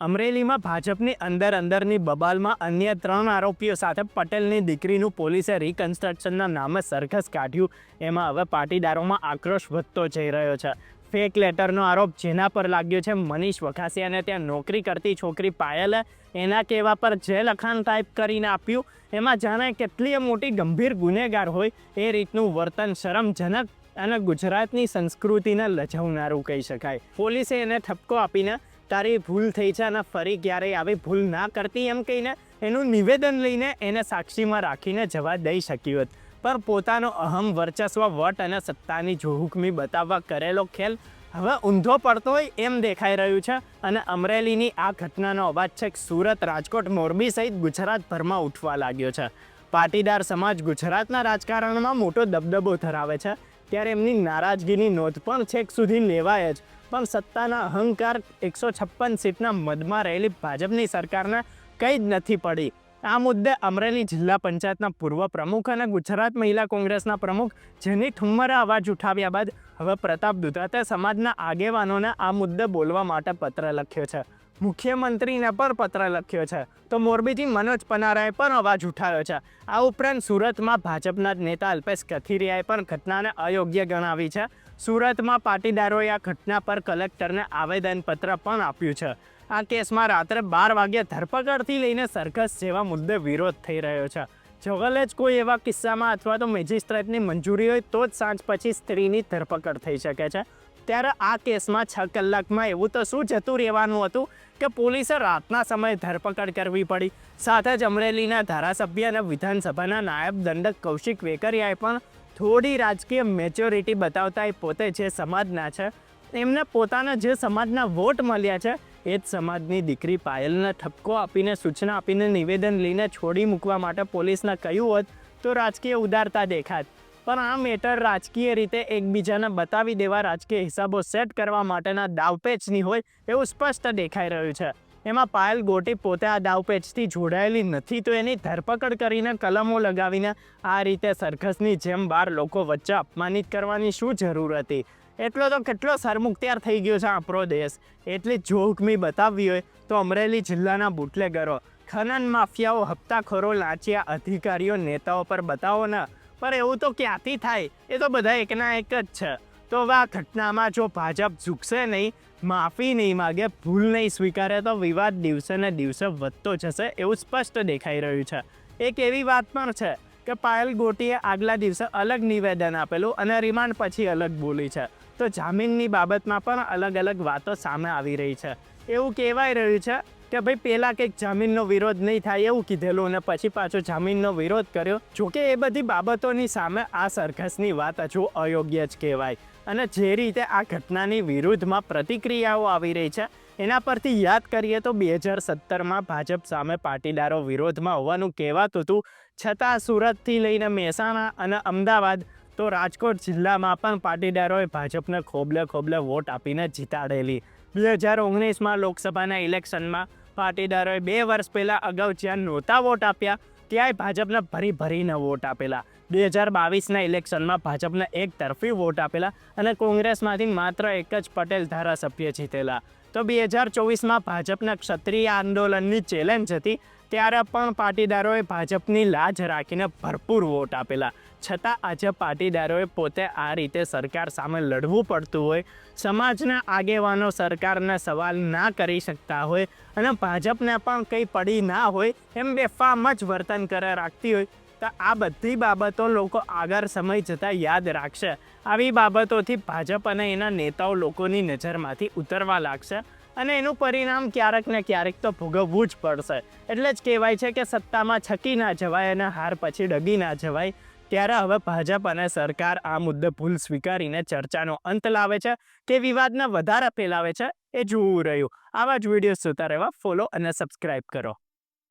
અમરેલીમાં ભાજપની અંદરની બબાલમાં અન્ય 3 આરોપીઓ સાથે પટેલની દીકરીનું પોલીસે રિકન્સ્ટ્રક્શનના નામે સરઘસ કાઢ્યું. એમાં હવે પાટીદારોમાં આક્રોશ વધતો જઈ રહ્યો છે. ફેક લેટરનો આરોપ જેના પર લાગ્યો છે મનીષ વખાસિયાને ત્યાં નોકરી કરતી છોકરી પાયલે એના કહેવા પર જે લખાણ ટાઈપ કરીને આપ્યું એમાં જાણે કેટલીય મોટી ગંભીર ગુનેગાર હોય એ રીતનું વર્તન શરમજનક અને ગુજરાતની સંસ્કૃતિને લજાવનારું કહી શકાય. પોલીસે એને ઠપકો આપીને તારી ભૂલ થઈ છે અને ફરી ક્યારેય આવી ભૂલ ના કરતી એમ કહીને એનું નિવેદન લઈને એને સાક્ષીમાં રાખીને જવા દઈ શક્યું હતું. પણ પોતાનો અહમ વર્ચસ્વ વટ અને સત્તાની જોહુકમી બતાવવા કરેલો ખેલ હવે ઊંધો પડતો હોય એમ દેખાઈ રહ્યું છે. અને અમરેલીની આ ઘટનાનો અવાજ છે સુરત, રાજકોટ, મોરબી સહિત ગુજરાતભરમાં ઉઠવા લાગ્યો છે. પાટીદાર સમાજ ગુજરાતના રાજકારણમાં મોટો દબદબો ધરાવે છે ત્યારે એમની નારાજગીની નોંધ પણ છેક સુધી લેવાય જ. પણ સત્તાના અહંકાર 156 સીટના મદમાં રહેલી ભાજપની સરકારને કંઈ જ નથી પડી. આ મુદ્દે અમરેલી જિલ્લા પંચાયતના પૂર્વ પ્રમુખ અને ગુજરાત મહિલા કોંગ્રેસના પ્રમુખ જેની ઠુમ્મરે અવાજ ઉઠાવ્યા બાદ હવે પ્રતાપ દુધાતે સમાજના આગેવાનોને આ મુદ્દે બોલવા માટે પત્ર લખ્યો છે. મુખ્યમંત્રીને પણ પત્ર લખ્યો છે તો મોરબીથી મનોજ પનારાએ પણ અવાજ ઉઠાવ્યો છે. આ ઉપરાંત સુરતમાં ભાજપના જ નેતા અલ્પેશ કથિરિયાએ પણ ઘટનાને અયોગ્ય ગણાવી છે. સુરતમાં પાટીદારોએ આ ઘટના પર કલેક્ટરને આવેદનપત્ર પણ આપ્યું છે. આ કેસમાં રાત્રે 12 વાગ્યે ધરપકડથી લઈને સરઘસ જેવા મુદ્દે વિરોધ થઈ રહ્યો છે. જવલે જ કોઈ એવા કિસ્સામાં અથવા તો મેજિસ્ટ્રેટની મંજૂરી હોય તો જ સાંજ પછી સ્ત્રીની ધરપકડ થઈ શકે છે. ત્યારે આ કેસમાં 6 કલાકમાં એવું તો શું જતું રહેવાનું હતું કે પોલીસે રાતના સમયે ધરપકડ કરવી પડી. સાથે જ અમરેલીના ધારાસભ્ય અને વિધાનસભાના નાયબ દંડક કૌશિક વેકરિયાએ પણ થોડી રાજકીય મેચ્યોરિટી બતાવતા એ પોતે જે સમાજના છે એમને પોતાના જે સમાજના વોટ મળ્યા છે એ જ સમાજની દીકરી પાયલને ઠપકો આપીને સૂચના આપીને નિવેદન લઈને છોડી મૂકવા માટે પોલીસને કહ્યું હોત તો રાજકીય ઉદારતા દેખાત. પણ આ મેટર રાજકીય રીતે એકબીજાને બતાવી દેવા, રાજકીય હિસાબો સેટ કરવા માટેના દાવપેચની હોય એવું સ્પષ્ટ દેખાઈ રહ્યું છે. એમાં પાયલ ગોટી પોતે આ દાવપેચથી જોડાયેલી નથી તો એની ધરપકડ કરીને કલમો લગાવીને આ રીતે સરઘસની જેમ 12 લોકો વચ્ચે અપમાનિત કરવાની શું જરૂર હતી? એટલો તો કેટલો સરમુખત્યાર થઈ ગયો છે આપણો દેશ. એટલી જોહુકમી બતાવવી હોય તો અમરેલી જિલ્લાના બુટલેગરો, ખનન માફિયાઓ, હપ્તાખોરો, લાંચિયા અધિકારીઓ, નેતાઓ પર બતાવો ને. પણ એવું તો ક્યાંથી થાય? એ તો બધા એકના એક જ છે. તો હવે આ ઘટનામાં જો ભાજપ ઝૂકશે નહીં, માફી નહીં માગે, ભૂલ નહીં સ્વીકારે તો વિવાદ દિવસે ને દિવસે વધતો જશે એવું સ્પષ્ટ દેખાઈ રહ્યું છે. એક એવી વાત પણ છે કે પાયલ ગોટીએ આગલા દિવસે અલગ નિવેદન આપેલું અને રિમાન્ડ પછી અલગ બોલી છે. તો જામીનની બાબતમાં પણ અલગ વાતો સામે આવી રહી છે. એવું કહેવાય રહ્યું છે કે ભાઈ પહેલાં કંઈક જામીનનો વિરોધ નહીં થાય એવું કીધેલું અને પછી પાછો જામીનનો વિરોધ કર્યો. જોકે એ બધી બાબતોની સામે આ સરઘસની વાત હજુ અયોગ્ય જ કહેવાય. અને જે રીતે આ ઘટનાની વિરુદ્ધમાં પ્રતિક્રિયાઓ આવી રહી છે એના પરથી યાદ કરીએ તો 2017માં ભાજપ સામે પાટીદારો વિરોધમાં હોવાનું કહેવાતું હતું. છતાં સુરતથી લઈને મહેસાણા અને અમદાવાદ તો રાજકોટ જિલ્લામાં પણ પાટીદારોએ ભાજપને ખોબલે વોટ આપીને જીતાડેલી. 2019માં લોકસભાના ઇલેક્શનમાં પાટીદારોએ 2 વર્ષ પહેલાં અગાઉ જ્યાં નહોતા વોટ આપ્યા ત્યાંય ભાજપને ભરીને વોટ આપેલા. 2022ના ઇલેક્શનમાં ભાજપને એક તરફી વોટ આપેલા અને કોંગ્રેસમાંથી માત્ર એક જ પટેલ ધારાસભ્ય જીતેલા. તો 2024માં ભાજપના ક્ષત્રિય આંદોલનની ચેલેન્જ હતી ત્યારે પણ પાટીદારોએ ભાજપની લાજ રાખીને ભરપૂર વોટ આપેલા. છતાં આજે પાટીદારોએ પોતે આ રીતે સરકાર સામે લડવું પડતું હોય, સમાજના આગેવાનો સરકારને સવાલ ના કરી શકતા હોય અને ભાજપને પણ કંઈ પડી ના હોય એમ બેફામ જ વર્તન કરે રાખતી હોય તો આ બધી બાબતો લોકો આગળ સમય જતાં યાદ રાખશે. આવી બાબતોથી ભાજપ અને એના નેતાઓ લોકોની નજરમાંથી ઉતરવા લાગશે અને એનું પરિણામ ક્યારેક ને ક્યારેક તો ભોગવવું જ પડશે. એટલે જ કહેવાય છે કે સત્તામાં છકી ના જવાય અને હાર પછી ડગી ના જવાય. ત્યારે હવે ભાજપ અને સરકાર આ મુદ્દે ભૂલ સ્વીકારીને ચર્ચાનો અંત લાવે છે કે વિવાદને વધારે ફેલાવે છે એ જોવું રહ્યું. આવા જ વિડીયો જોતા રહેવા ફોલો અને સબસ્ક્રાઈબ કરો.